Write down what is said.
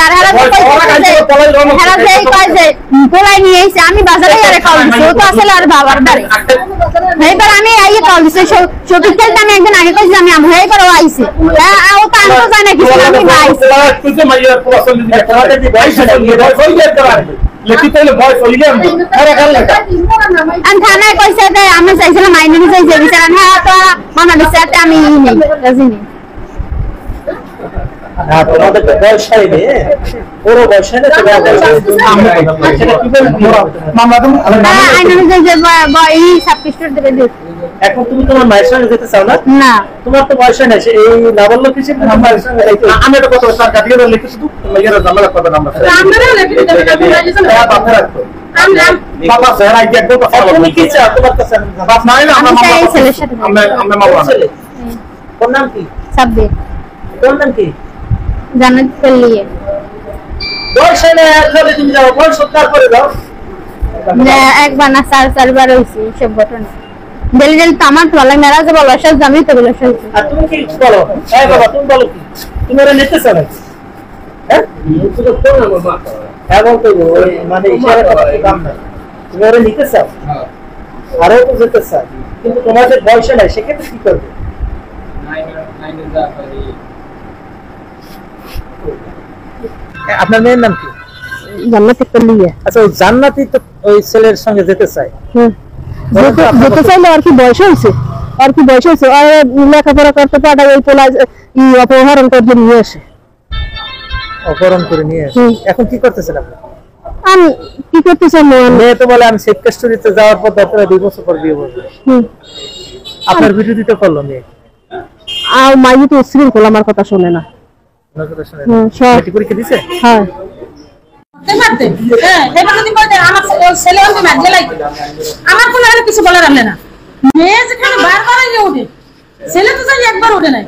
আর পোলাই নিয়ে এসে আমি বাজারে আরে খাওয়া দিচ্ছি ও তো আসলে আর বাবার বাড়ি এইবার আমি আইয়ে খাওয়া দিচ্ছি শফিক খেলতে আমি একদিন আগে কইছি আমি আমি হয়ে করে আইছি ও তো আনতো জানে কিছু আমি আইছি থানায় কইছে যে আমি চাইছিলাম মাইনে নিয়ে যে বিচার হ্যাঁ তো মানা বিচারতে আমি নেই রাজিনি তোমাদের বয়স হয়নি পুরো বয়স হয়নি এখন তুমি তোমার মায়ের সঙ্গে যেতে চাও না? না তোমার তো বয়স হয় না এই নাবালক হিসেবে মায়ের সঙ্গে আমি একটা কথা স্যার কাটিয়ে লিখে শুধু মেয়েরা জামালা করবে না বাবা স্যার আই একদম কথা বলবো কি চাও তোমার কাছে বাপ নাই না আমরা ছেলের সাথে আমরা মা ছেলে কোন নাম কি সাব্বির কোন নাম কি জান্নাত পেলিয়ে বয়স হয় না খালি তুমি যাও বয়স সৎকার করে দাও না একবার না চারবার হইছে সব ঘটনা দিল তো আমার ভালো লাগে মেরাজ বলো সব জানি তো বলো সব আর তুমি কি বলো এই বাবা তুমি বলো কি তুমি ওরে নিতে চাও হ্যাঁ তুমি তো কোন না বাবা এখন তো মানে ইশারা করার কাম না তুমি ওরে নিতে চাও হ্যাঁ আরো তো যেতে চাও কিন্তু তোমাদের বয়স নাই সেক্ষেত্রে কি করবে আপনার মেয়ের নাম কি জান্নাতি পেলিয়ে আচ্ছা ওই জান্নাতি তো ওই ছেলের সঙ্গে যেতে চাই যেতে চাইলে আর কি বয়স হয়েছে আর লেখাপড়া করতে পাঠায় ওই পোলা অপহরণ করে নিয়ে আসে অপহরণ করে নিয়ে আসে এখন কি করতেছেন আপনি আমি কি করতেছি মেয়ে তো বলে আমি সেফ কাস্টডিতে যাওয়ার পর আপনারা 2 বছর পর বিয়ে করবেন আপনার বিরোধিতা করলো মেয়ে আর মাইনি তো শৃঙ্খলা আমার কথা শোনে না পরীক্ষা দিছে হ্যাঁ আমার কোনো কিছু বলার আমলে না মেয়ে যেখানে বারবার ওঠে ছেলে তো যাই একবার ওঠে নাই